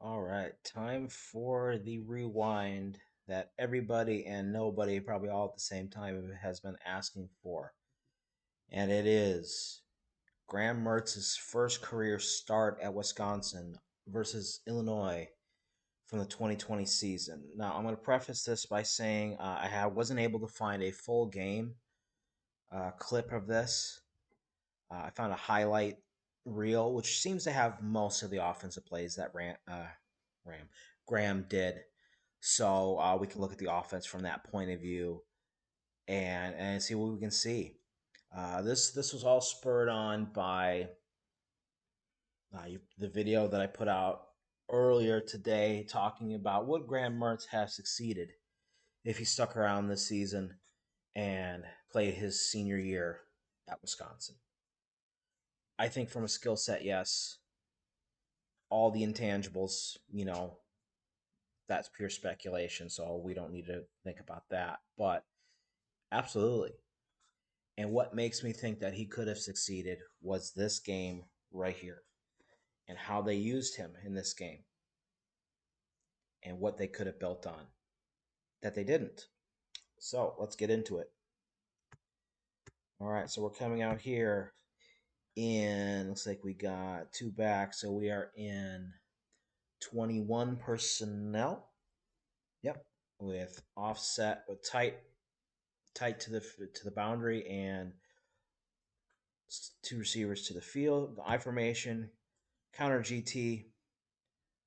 All right, time for the rewind that everybody and nobody, probably all at the same time, has been asking for. And it is Graham Mertz's first career start at Wisconsin versus Illinois from the 2020 season. Now, I'm going to preface this by saying wasn't able to find a full game clip of this. I found a highlight reel, which seems to have most of the offensive plays that Ram Graham did. So we can look at the offense from that point of view and see what we can see. This was all spurred on by the video that I put out earlier today, talking about would Graham Mertz have succeeded if he stuck around this season and played his senior year at Wisconsin. I think from a skill set, yes. All the intangibles, that's pure speculation, so we don't need to think about that. But absolutely. And what makes me think that he could have succeeded was this game right here and how they used him in this game and what they could have built on that they didn't. So let's get into it. All right, so we're coming out here in, looks like we got two backs, so we are in 21 personnel. Yep, with offset with tight to the boundary and two receivers to the field. The I formation, counter GT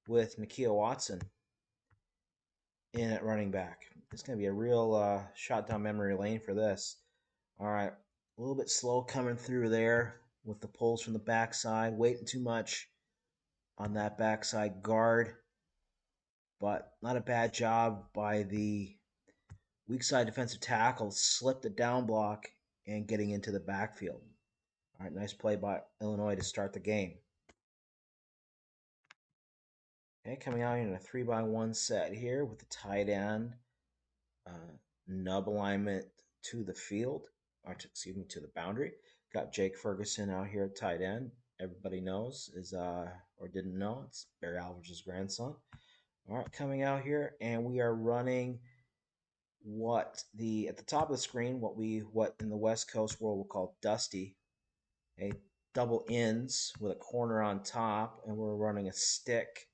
with Nakia Watson in at running back. It's going to be a real shot down memory lane for this. All right, a little bit slow coming through there with the pulls from the backside, waiting too much on that backside guard, but not a bad job by the weak side defensive tackle. Slipped the down block and getting into the backfield. All right, nice play by Illinois to start the game. Okay, coming out in a 3-by-1 set here with the tight end, nub alignment to the field, excuse me, to the boundary. Got Jake Ferguson out here at tight end. Everybody knows or didn't know, it's Barry Alvarez's grandson. All right, coming out here, and we are running at the top of the screen, what in the West Coast world we'll call Dusty, a double ends with a corner on top, and we're running a stick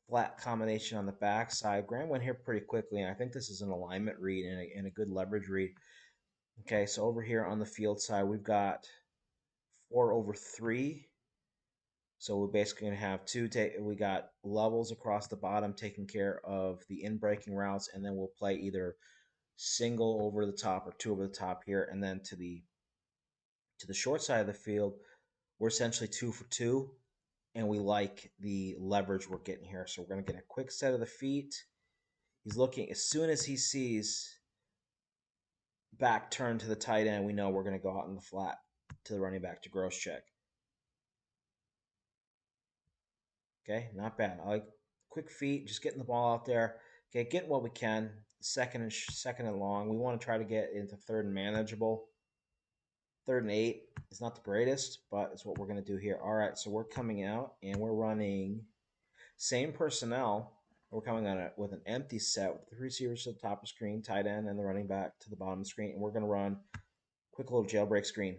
flat combination on the backside. Graham went here pretty quickly, and I think this is an alignment read and a good leverage read. Okay, so over here on the field side, we've got 4/3. So we're basically going to have we got levels across the bottom taking care of the in-breaking routes, and then we'll play either single over the top or two over the top here, and then to the short side of the field, we're essentially 2 for 2, and we like the leverage we're getting here. So we're going to get a quick set of the feet. He's looking, as soon as he sees back turn to the tight end, we know we're going to go out in the flat to the running back to gross check. Okay, not bad. I like quick feet, just getting the ball out there. Okay, getting what we can. Second and long. We want to try to get into third and manageable. 3rd and 8 is not the greatest, but it's what we're going to do here. All right, so we're coming out and we're running same personnel. We're coming on it with an empty set with the receivers to the top of the screen, tight end, and the running back to the bottom of the screen. And we're going to run quick little jailbreak screen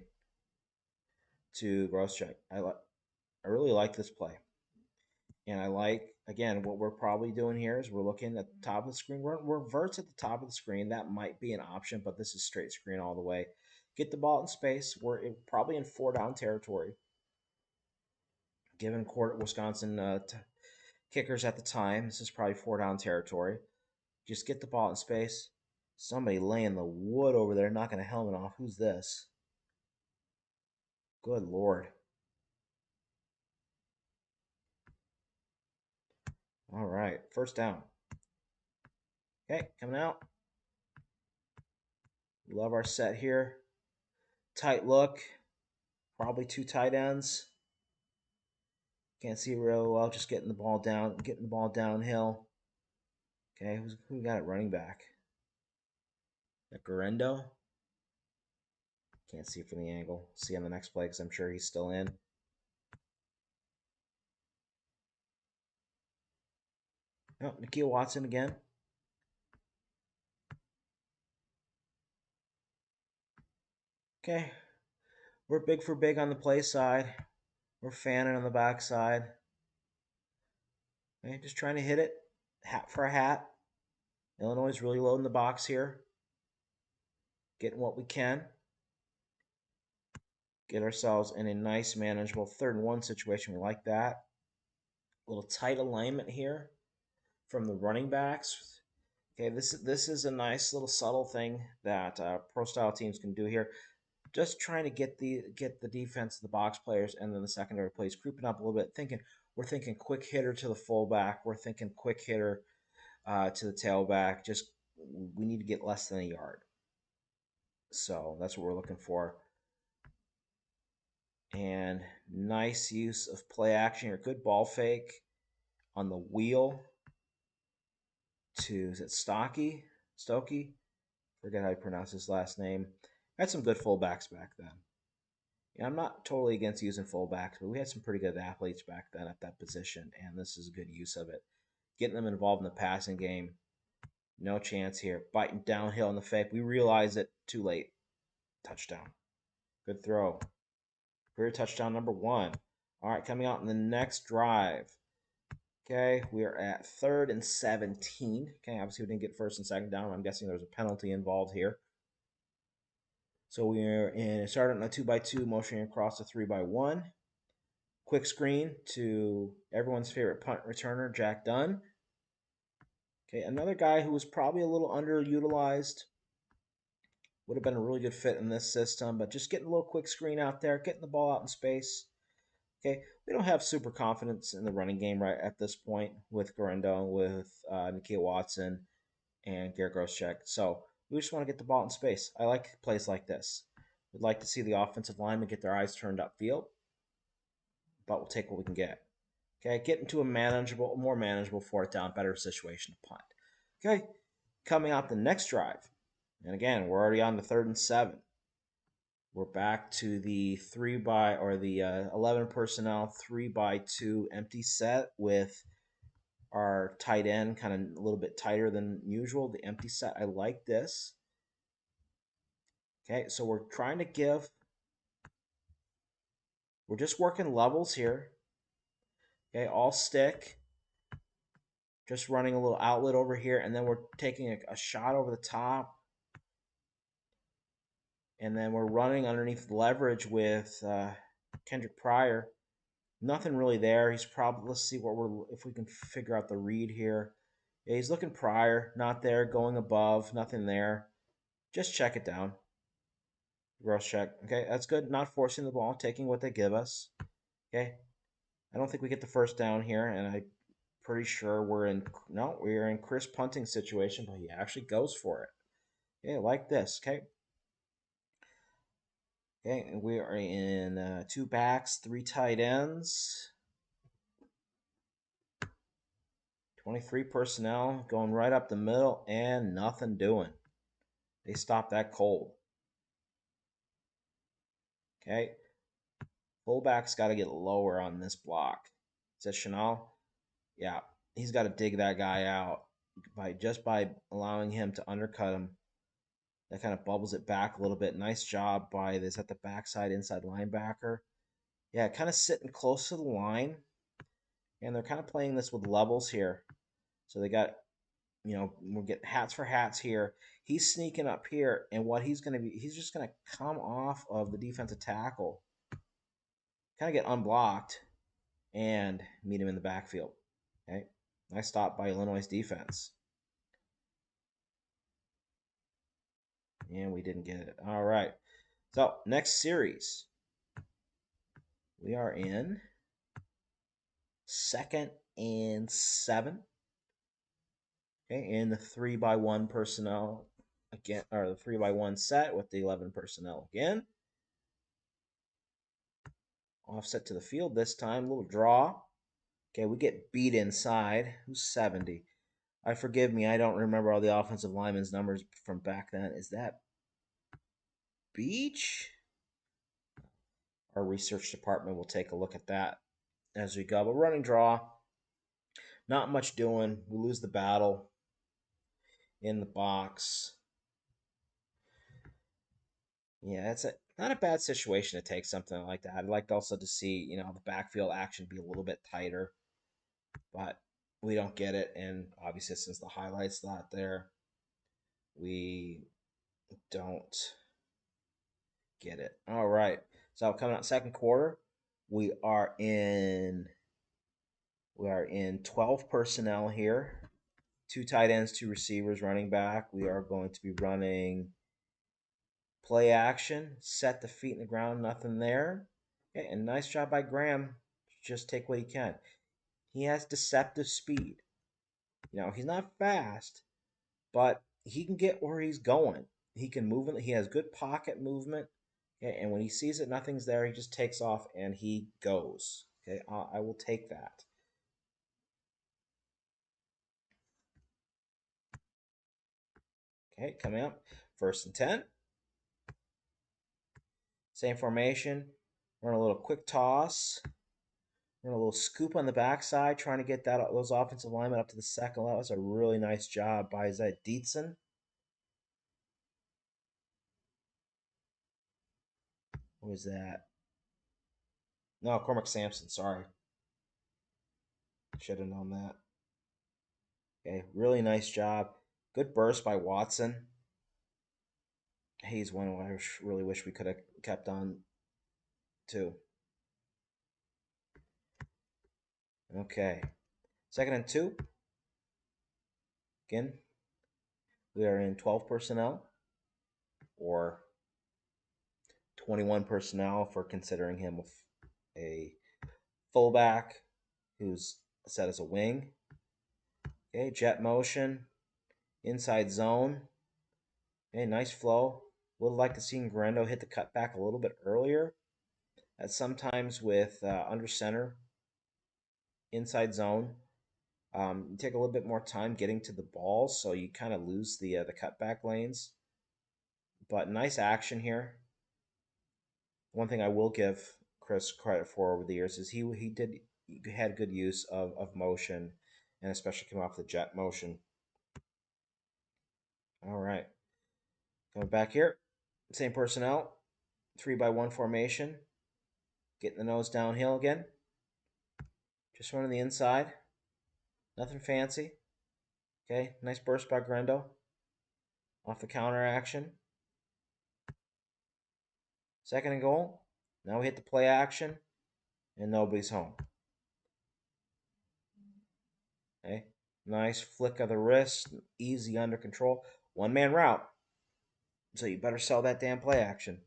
to gross check. I really like this play. And I like, again, what we're probably doing here is we're looking at the top of the screen. We're verts at the top of the screen. That might be an option, but this is straight screen all the way. Get the ball in space. We're probably in 4-down territory. Given Wisconsin kickers at the time, this is probably 4-down territory. Just get the ball in space. Somebody laying the wood over there, knocking a helmet off. Who's this? Good Lord. All right, first down. Okay, coming out. Love our set here. Tight look. Probably 2 tight ends. Can't see real well. Just getting the ball downhill. Okay, who got it running back? That Garendo. Can't see from the angle. See on the next play because I'm sure he's still in. Oh, Nikhil Watson again. Okay. We're big for big on the play side. We're fanning on the back side. Okay, just trying to hit it. Hat for a hat. Illinois is really loading the box here. Getting what we can. Get ourselves in a nice, manageable 3rd-and-1 situation. We like that. A little tight alignment here from the running backs. Okay, this is a nice little subtle thing that pro style teams can do here. Just trying to get the defense, the box players, and then the secondary plays creeping up a little bit. We're thinking quick hitter to the fullback. We're thinking quick hitter to the tailback. Just we need to get less than a yard. So that's what we're looking for. And nice use of play action here. Good ball fake on the wheel to, is it Stocky? Stokey? Forget how you pronounce his last name. Had some good fullbacks back then. Yeah, I'm not totally against using fullbacks, but we had some pretty good athletes back then at that position, and this is a good use of it. Getting them involved in the passing game. No chance here. Biting downhill in the fake. We realize it too late. Touchdown. Good throw. Career touchdown number 1. All right, coming out in the next drive. Okay, we are at 3rd and 17. Okay, obviously we didn't get 1st and 2nd down. I'm guessing there's a penalty involved here. So we are in starting on a 2x2, motioning across a 3x1. Quick screen to everyone's favorite punt returner, Jack Dunn. Okay, another guy who was probably a little underutilized. Would have been a really good fit in this system, but just getting a little quick screen out there, getting the ball out in space. Okay, we don't have super confidence in the running game right at this point with Garendo, with Nikhil Watson, and Garrett Groschek. So we just want to get the ball in space. I like plays like this. We'd like to see the offensive linemen get their eyes turned upfield, but we'll take what we can get. Okay, get into a more manageable 4th down, better situation to punt. Okay, coming out the next drive, and again, we're already on the 3rd and 7. We're back to the 11 personnel 3x2 empty set with our tight end kind of a little bit tighter than usual. The empty set, I like this. Okay, so we're trying to we're just working levels here. Okay, all stick. Just running a little outlet over here, and then we're taking a shot over the top. And then we're running underneath leverage with Kendrick Pryor. Nothing really there. He's probably, let's see if we can figure out the read here. Yeah, he's looking Pryor, not there, going above, nothing there. Just check it down. Gross check. Okay, that's good. Not forcing the ball, taking what they give us. Okay. I don't think we get the 1st down here, and I'm pretty sure we're in Chris punting situation, but he actually goes for it. Okay, like this. Okay. Okay, and we are in 2 backs, 3 tight ends. 23 personnel going right up the middle and nothing doing. They stopped that cold. Okay. Fullback's got to get lower on this block. Is that Chanel? Yeah. He's got to dig that guy out by allowing him to undercut him. That kind of bubbles it back a little bit. Nice job by this at the backside inside linebacker. Yeah, kind of sitting close to the line. And they're kind of playing this with levels here. So they got, we'll get hats for hats here. He's sneaking up here, and what he's just going to come off of the defensive tackle, kind of get unblocked, and meet him in the backfield. Okay, nice stop by Illinois' defense. And we didn't get it. All right. So next series, we are in 2nd and 7. Okay, in the 3x1 personnel again, or the 3x1 set with the 11 personnel again. Offset to the field this time, little draw. Okay, we get beat inside. Who's 70? Forgive me, I don't remember all the offensive linemen's numbers from back then. Is that Beach? Our research department will take a look at that as we go. But running draw. Not much doing. We lose the battle in the box. Yeah, it's not a bad situation to take something like that. I'd like also to see, the backfield action be a little bit tighter, but we don't get it. And obviously, since the highlight's not there, we don't get it. All right. So coming out second quarter, we are in 12 personnel here. 2 tight ends, 2 receivers, running back. We are going to be running play action, set the feet in the ground, nothing there. Okay, and nice job by Graham. Just take what he can. He has deceptive speed. He's not fast, but he can get where he's going. He can move. He has good pocket movement. Okay, and when he sees that nothing's there, he just takes off and he goes. Okay, I will take that. Okay, coming up, 1st and 10. Same formation. Run a little quick toss. Run a little scoop on the backside, trying to get those offensive linemen up to the second level. That's a really nice job by Zed Dietzen. What was that? No, Cormac Sampson, sorry. Should have known that. Okay, really nice job. Good burst by Watson. He's one I really wish we could have kept on too. Okay. 2nd and 2. Again, we are in 12 personnel or 21 personnel for considering him a fullback who's set as a wing. Okay, jet motion, inside zone. Okay, nice flow. Would like to see Grendo hit the cutback a little bit earlier. As sometimes with under center, inside zone, you take a little bit more time getting to the ball, so you kind of lose the cutback lanes. But nice action here. One thing I will give Chris credit for over the years is he had good use of motion, and especially coming off the jet motion. All right, coming back here, same personnel, 3-by-1 formation, getting the nose downhill again. Just running the inside, nothing fancy. Okay, nice burst by Grendo off the counter action. 2nd and goal. Now we hit the play action, and nobody's home. Okay, nice flick of the wrist, easy under control. 1-man route. So you better sell that damn play action.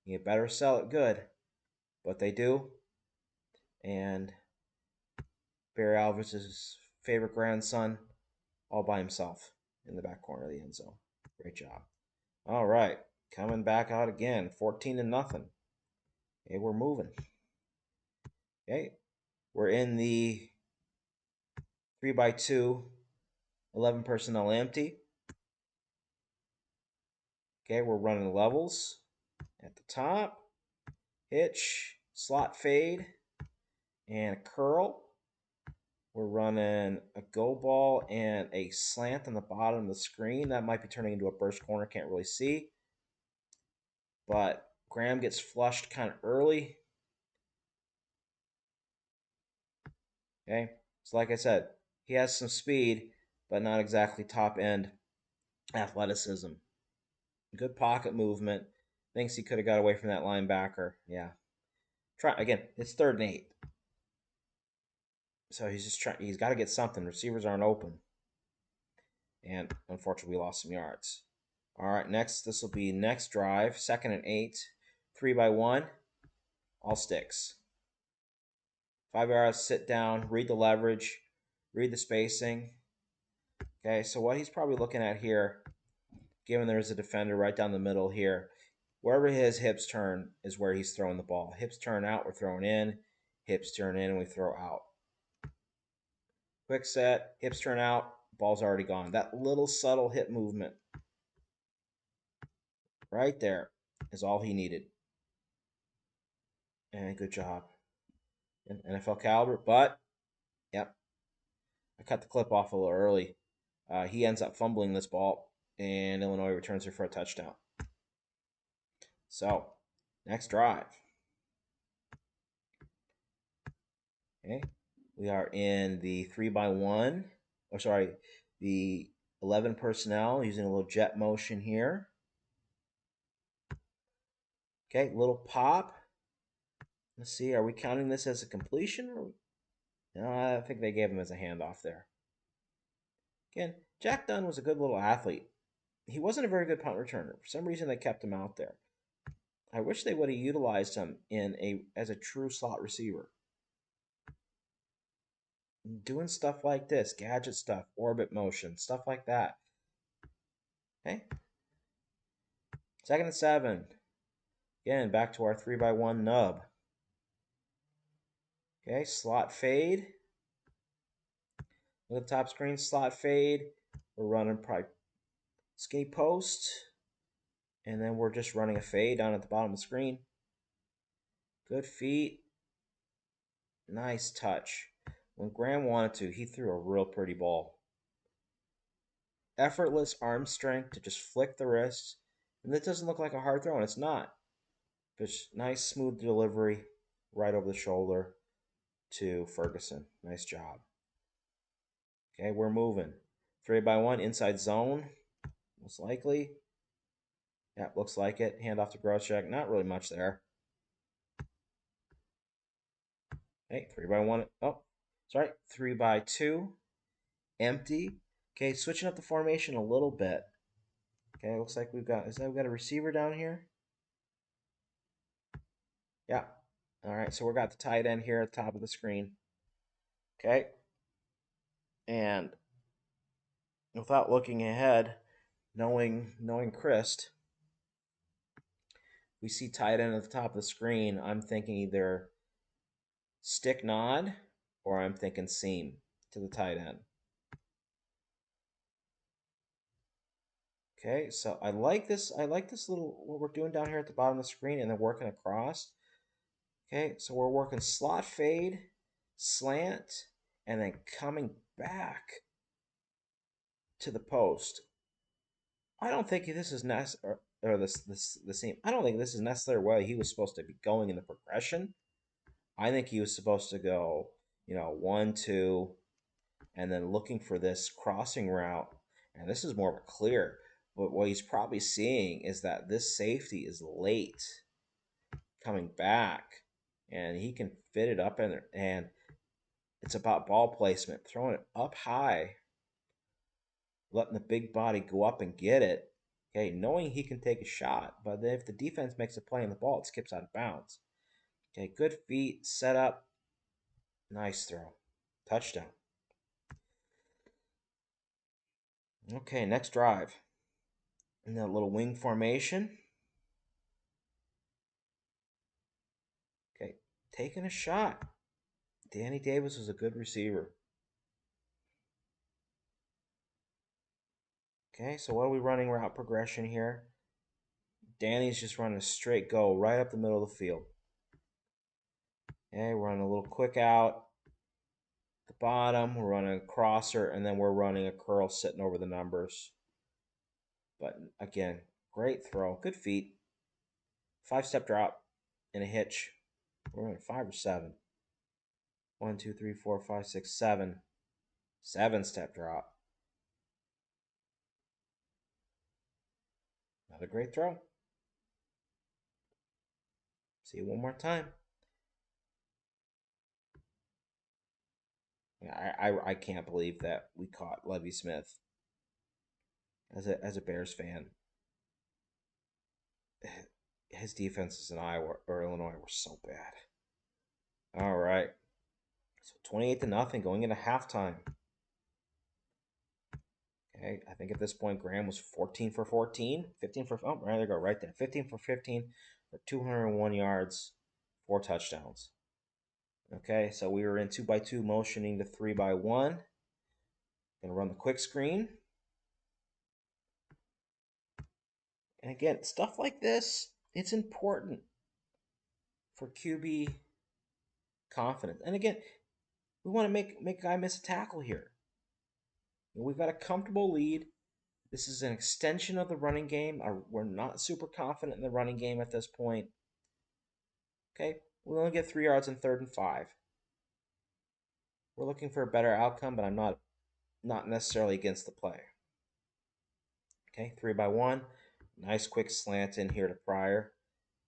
You better sell it good. But they do. And Barry Alvarez's favorite grandson all by himself in the back corner of the end zone. Great job. All right, coming back out again, 14-0. Okay, we're moving. Okay, we're in the 3-by-2, 11 personnel empty. Okay, we're running levels at the top, hitch, slot fade, and a curl. We're running a go ball and a slant on the bottom of the screen. That might be turning into a burst corner, can't really see. But Graham gets flushed kind of early. Okay, so like I said, he has some speed, but not exactly top end athleticism. Good pocket movement. Thinks he could have got away from that linebacker. Yeah. Try again. It's 3rd and 8. So he's just trying. He's got to get something. Receivers aren't open. And unfortunately, we lost some yards. All right, next. This will be next drive. 2nd and 8. 3-by-1. All sticks. 5 yards, sit down, read the leverage, read the spacing. Okay, so what he's probably looking at here, given there's a defender right down the middle here, wherever his hips turn is where he's throwing the ball. Hips turn out, we're throwing in. Hips turn in, and we throw out. Quick set, hips turn out, ball's already gone. That little subtle hip movement right there is all he needed. And good job. NFL caliber, but, yep, I cut the clip off a little early. He ends up fumbling this ball, and Illinois returns it for a touchdown. So, next drive. Okay, we are in the 3x1, or sorry, the 11 personnel using a little jet motion here. Okay, little pop. Let's see, are we counting this as a completion? Or... No, I think they gave him as a handoff there. Again, Jack Dunn was a good little athlete. He wasn't a very good punt returner. For some reason, they kept him out there. I wish they would have utilized him as a true slot receiver. Doing stuff like this, gadget stuff, orbit motion, stuff like that. Okay. 2nd and 7. Again, back to our 3x1 nub. Okay, slot fade. Look at the top screen, slot fade. We're running probably skate post. And then we're just running a fade down at the bottom of the screen. Good feet. Nice touch. When Graham wanted to, he threw a real pretty ball. Effortless arm strength to just flick the wrist. And it doesn't look like a hard throw, and it's not. Just nice, smooth delivery right over the shoulder to Ferguson. Nice job. Okay, we're moving. 3x1, inside zone, most likely. Yeah, looks like it. Hand off to Groszek. Not really much there. Okay, 3x1. Oh, sorry. 3x2. Empty. Okay, switching up the formation a little bit. Okay, looks like we've got a receiver down here? Yeah. All right, so we got the tight end here at the top of the screen. Okay. And without looking ahead, knowing Christ, we see tight end at the top of the screen. I'm thinking either stick nod or I'm thinking seam to the tight end. Okay, so I like this little, what we're doing down here at the bottom of the screen and then working across. Okay, so we're working slot fade, slant, and then coming back to the post. I don't think this is necessary, or the same. I don't think this is necessarily where he was supposed to be going in the progression. I think he was supposed to go, 1, 2, and then looking for this crossing route. And this is more of a clear. But what he's probably seeing is that this safety is late coming back, and he can fit it up in there. And it's about ball placement, throwing it up high, letting the big body go up and get it. Okay, knowing he can take a shot, but then if the defense makes a play on the ball, it skips out of bounds. Okay, good feet, set up, nice throw, touchdown. Okay, next drive. In that little wing formation. Okay, taking a shot. Danny Davis was a good receiver. Okay, so what are we running route progression here? Danny's just running a straight go right up the middle of the field. Okay, we're running a little quick out. The bottom, we're running a crosser, and then we're running a curl sitting over the numbers. But again, great throw. Good feet. 5-step drop and a hitch. We're running 5 or 7. 1, 2, 3, 4, 5, 6, 7. 7-step drop. Another great throw. See it one more time. I can't believe that we caught Lovie Smith as a Bears fan. His defenses in Iowa or Illinois were so bad. All right. So 28-0 going into halftime. Okay, I think at this point Graham was 14 for 14. 15 for, oh, right, there you go, right there. 15 for 15 for 201 yards, 4 touchdowns. Okay, so we were in 2x2 motioning to 3x1. Gonna run the quick screen. And again, stuff like this, it's important for QB confidence. And again, we want to make a guy miss a tackle here. We've got a comfortable lead. This is an extension of the running game. We're not super confident in the running game at this point. Okay, we only get 3 yards in 3rd and 5. We're looking for a better outcome, but I'm not necessarily against the play. Okay, 3-by-1. Nice quick slant in here to Pryor.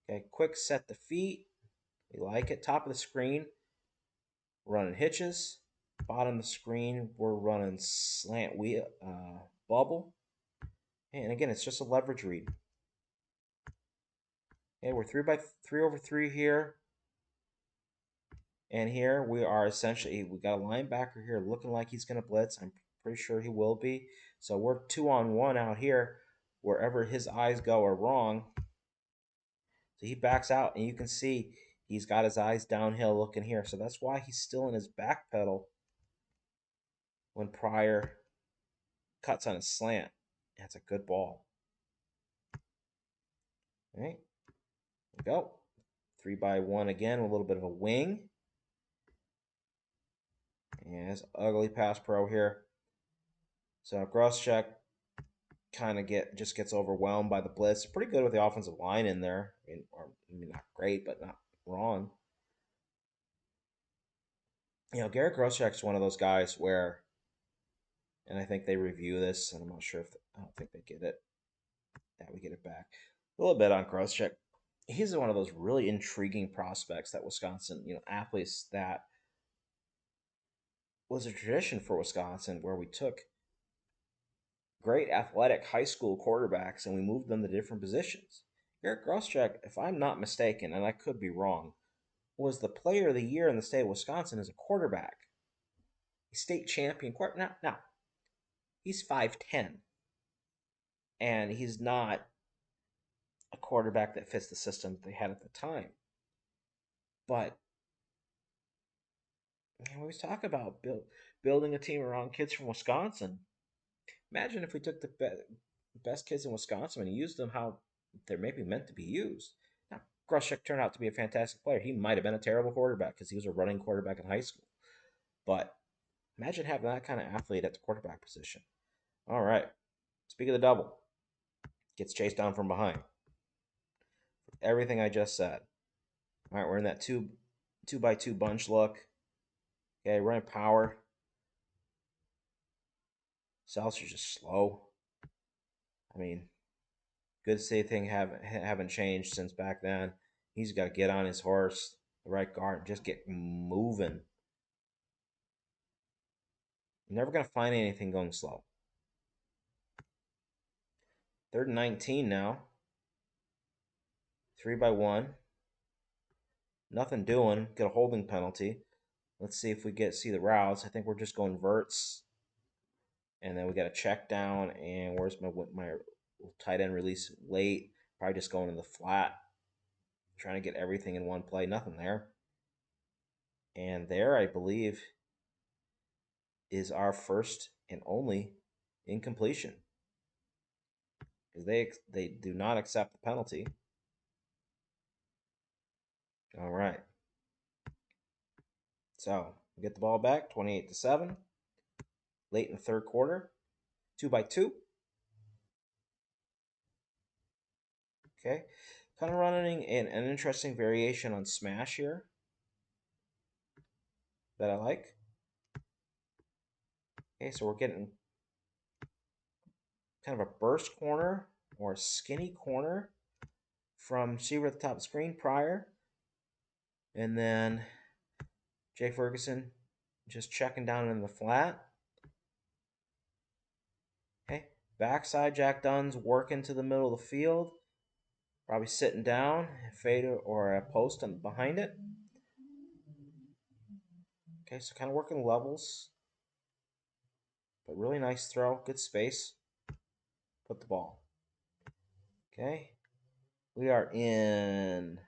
Okay, quick set the feet. We like it. Top of the screen, we're running hitches. Bottom of the screen, we're running slant wheel bubble. And again, it's just a leverage read. Okay, we're 3-over-3 here. And here we are essentially, we got a linebacker here looking like he's going to blitz. I'm pretty sure he will be. So we're 2-on-1 out here. Wherever his eyes go are wrong. So he backs out, and you can see he's got his eyes downhill looking here. So that's why he's still in his back pedal when Pryor cuts on his slant. That's a good ball. All right, there we go. 3-by-1 again, a little bit of a wing. And it's ugly pass pro here. So Grosscheck kind of just gets overwhelmed by the blitz. Pretty good with the offensive line in there. I mean, not great, but not wrong. Garrett Grosscheck's one of those guys where, and I think they review this, and I'm not sure I don't think they get it. Yeah, we get it back. A little bit on Grosscheck. He's one of those really intriguing prospects that Wisconsin, athletes that was a tradition for Wisconsin where we took great athletic high school quarterbacks and we moved them to different positions. Garrett Grosscheck, if I'm not mistaken, and I could be wrong, was the player of the year in the state of Wisconsin as a quarterback. He's state champion quarterback. Now, he's 5'10", and he's not a quarterback that fits the system they had at the time. But we always talk about building a team around kids from Wisconsin. Imagine if we took the best kids in Wisconsin and used them how they're maybe meant to be used. Now, Grosscheck turned out to be a fantastic player. He might have been a terrible quarterback because he was a running quarterback in high school. But imagine having that kind of athlete at the quarterback position. All right. Speak of the double. Gets chased down from behind. Everything I just said. All right, we're in that 2-by-2 bunch look. Okay, running power. Seltzer's just slow. I mean, good safety thing haven't changed since back then. He's got to get on his horse, the right guard, and just get moving. You're never going to find anything going slow. 3rd and 19 now. 3-by-1. Nothing doing. Get a holding penalty. Let's see if we see the routes. I think we're just going verts. And then we got a check down. And where's my tight end release late? Probably just going in the flat. Trying to get everything in one play. Nothing there. And there, I believe, is our first and only incompletion. Because they do not accept the penalty. All right. So we get the ball back, 28-7. Late in the 3rd quarter, 2-by-2. Okay, kind of running an interesting variation on smash here that I like. Okay, so we're getting kind of a burst corner or a skinny corner from receiver at the top of the screen, Pryor. And then Jay Ferguson just checking down in the flat. Okay, backside Jack Dunn's working to the middle of the field. Probably sitting down, fade or a post behind it. Okay, so kind of working levels. But really nice throw, good space. Put the ball. Okay, we are in.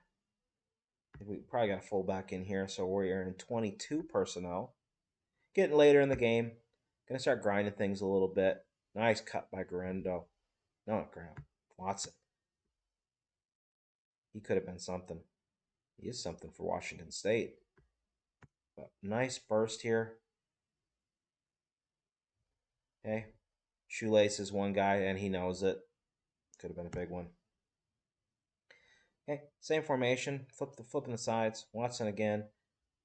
We probably got a fullback in here, so we're in 22 personnel. Getting later in the game. Gonna start grinding things a little bit. Nice cut by Garendo. No, not Graham. Watson. He could have been something. He is something for Washington State. But nice burst here. Okay. Shoelace is one guy, and he knows it. Could have been a big one. Okay, same formation. Flipping the sides. Watson again.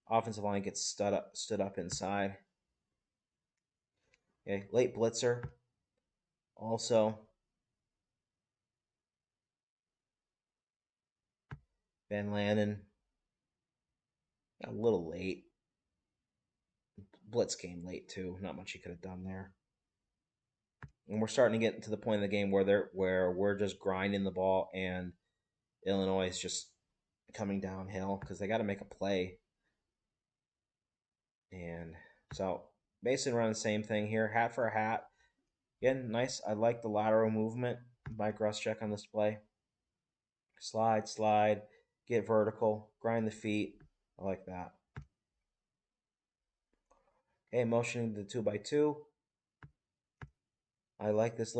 Offensive line gets stood up inside. Okay, late blitzer. Also, Van Lanen got a little late. Blitz came late too. Not much he could have done there. And we're starting to get to the point of the game where we're just grinding the ball, and Illinois is just coming downhill because they got to make a play. And so basically running the same thing here, hat for a hat. Again, nice. I like the lateral movement by Gruschek on this play. Slide, slide, get vertical, grind the feet. I like that. Okay, motioning the 2x2. I like this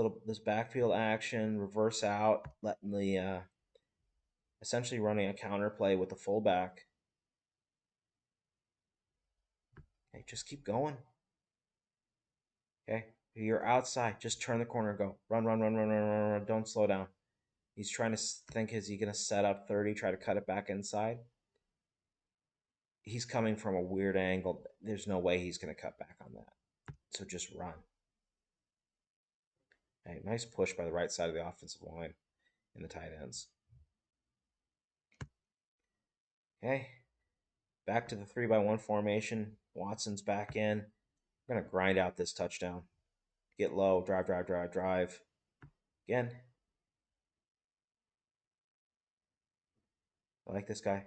backfield action, reverse out, letting the essentially running a counter play with the fullback. Okay, just keep going. Okay, you're outside. Just turn the corner and go. Run, run, run, run, run, run, run. Don't slow down. He's trying to think, is he going to set up 30, try to cut it back inside? He's coming from a weird angle. There's no way he's going to cut back on that. So just run. Hey, nice push by the right side of the offensive line in the tight ends. Okay, back to the 3x1 formation. Watson's back in. We're going to grind out this touchdown. Get low, drive, drive, drive, drive. Again. I like this guy.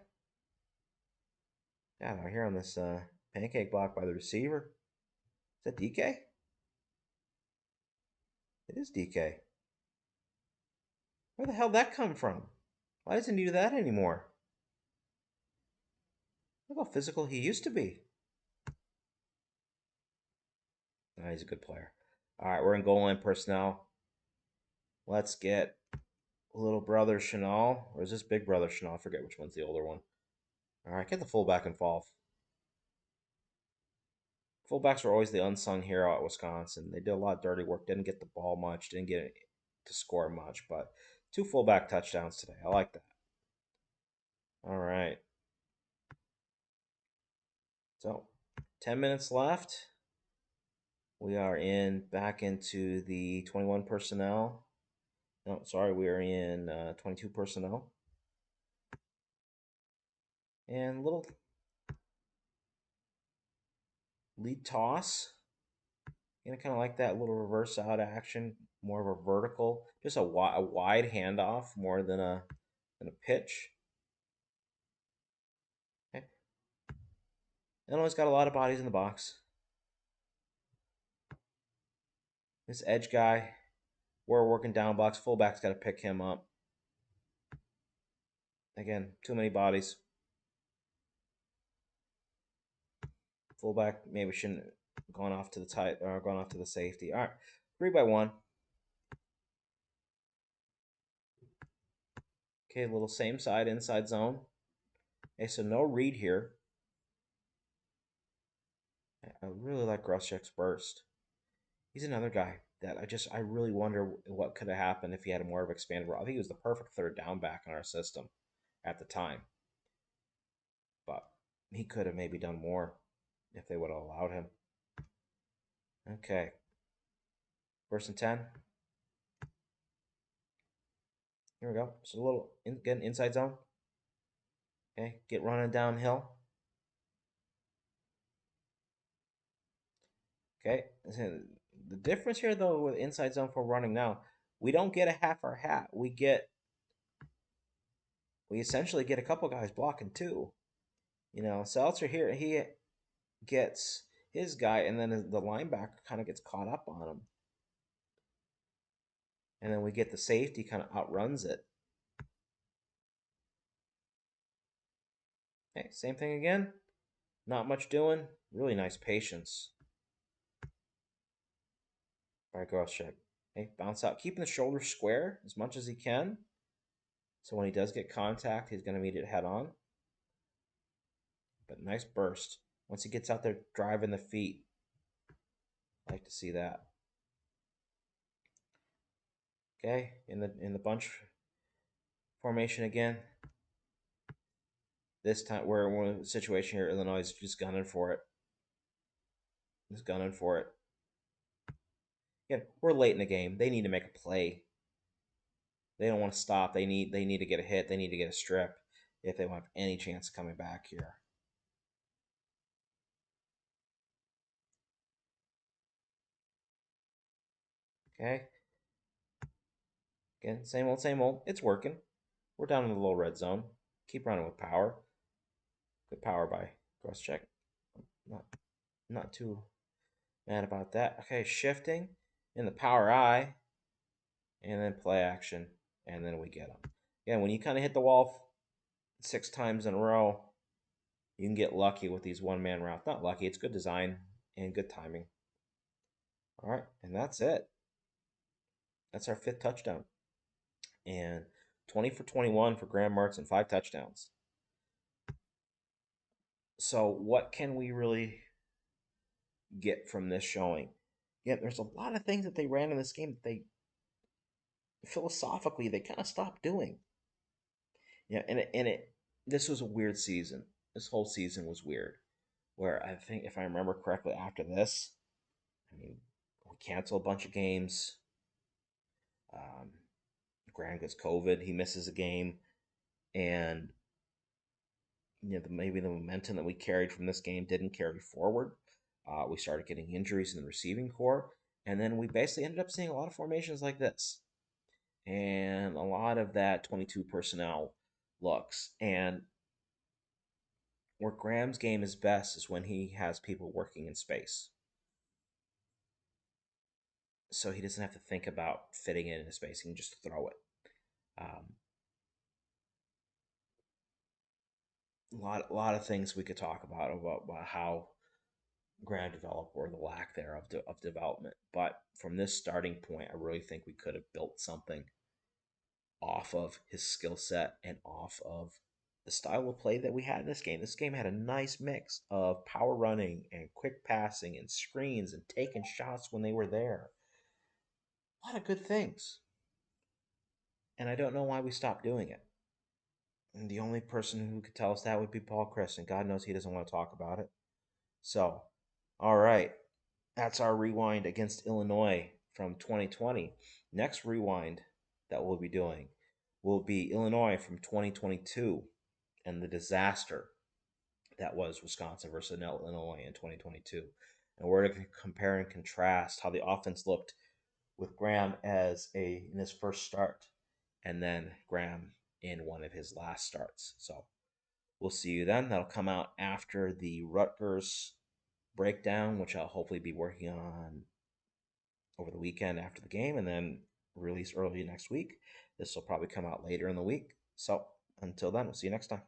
Yeah, out here on this pancake block by the receiver. Is that DK? It is DK. Where the hell did that come from? Why doesn't he do that anymore? Look how physical he used to be. Oh, he's a good player. All right, we're in goal line personnel. Let's get little brother Chanel. Or is this big brother Chanel? I forget which one's the older one. All right, get the fullback involved. Fullbacks are always the unsung hero at Wisconsin. They did a lot of dirty work, didn't get the ball much, didn't get to score much, but 2 fullback touchdowns today. I like that. All right. So, 10 minutes left. We are back into the 21 personnel. No, sorry, we are in 22 personnel. And little lead toss. You know, kind of like that little reverse out action, more of a vertical, just a wide handoff more than a pitch. Okay. Illinois got a lot of bodies in the box. This edge guy, we're working down blocks. Fullback's got to pick him up. Again, too many bodies. Fullback maybe shouldn't have gone off to the tight or gone off to the safety. All right, 3x1. Okay, little same side, inside zone. Okay, so no read here. I really like Groschek's burst. He's another guy that I really wonder what could have happened if he had a more of expanded role. I think he was the perfect third down back in our system at the time. But he could have maybe done more if they would have allowed him. Okay. 1st and 10. Here we go. So a little, again, inside zone. Okay, get running downhill. Okay, the difference here though with inside zone for running now, we don't get a half our hat. We essentially get a couple guys blocking too. You know, Seltzer here, he gets his guy, and then the linebacker kind of gets caught up on him. And then we get the safety kind of outruns it. Okay, same thing again. Not much doing. Really nice patience. All right, Groschek. Okay, bounce out. Keeping the shoulder square as much as he can. So when he does get contact, he's going to meet it head on. But nice burst. Once he gets out there driving the feet, I like to see that. Okay, in the bunch formation again. This time we're in a situation here. Illinois is just gunning for it. Just gunning for it. Again, we're late in the game. They need to make a play. They don't want to stop. They need to get a hit. They need to get a strip if they want any chance of coming back here. Okay. Again, same old, same old. It's working. We're down in the low red zone. Keep running with power. Good power by Gross-Check. Not not too mad about that. Okay, shifting in the power eye, and then play action, and then we get them. Again, when you kind of hit the wall 6 times in a row, you can get lucky with these one-man routes. Not lucky, it's good design and good timing. All right, and that's it. That's our 5th touchdown. And 20 for 21 for Graham Mertz and 5 touchdowns. So what can we really get from this showing? Yeah, there's a lot of things that they ran in this game that they philosophically they kind of stopped doing. Yeah, and it this was a weird season. This whole season was weird. Where I think if I remember correctly after this, I mean, we canceled a bunch of games. Um, Graham gets COVID, he misses a game, and maybe the momentum that we carried from this game didn't carry forward. We started getting injuries in the receiving core, and then we basically ended up seeing a lot of formations like this, and a lot of that 22 personnel looks. And where Graham's game is best is when he has people working in space, so he doesn't have to think about fitting it into space. He can just throw it. Um, a lot of things we could talk about how Graham developed or the lack there of development. But from this starting point, I really think we could have built something off of his skill set and off of the style of play that we had in this game. This game had a nice mix of power running and quick passing and screens and taking shots when they were there. A lot of good things. And I don't know why we stopped doing it. And the only person who could tell us that would be Paul Chris, and God knows he doesn't want to talk about it. So, all right, that's our rewind against Illinois from 2020. Next rewind that we'll be doing will be Illinois from 2022 and the disaster that was Wisconsin versus Illinois in 2022. And we're going to compare and contrast how the offense looked with Graham in his first start, and then Graham in one of his last starts. So we'll see you then. That'll come out after the Rutgers breakdown, which I'll hopefully be working on over the weekend after the game, and then release early next week. This will probably come out later in the week. So until then, we'll see you next time.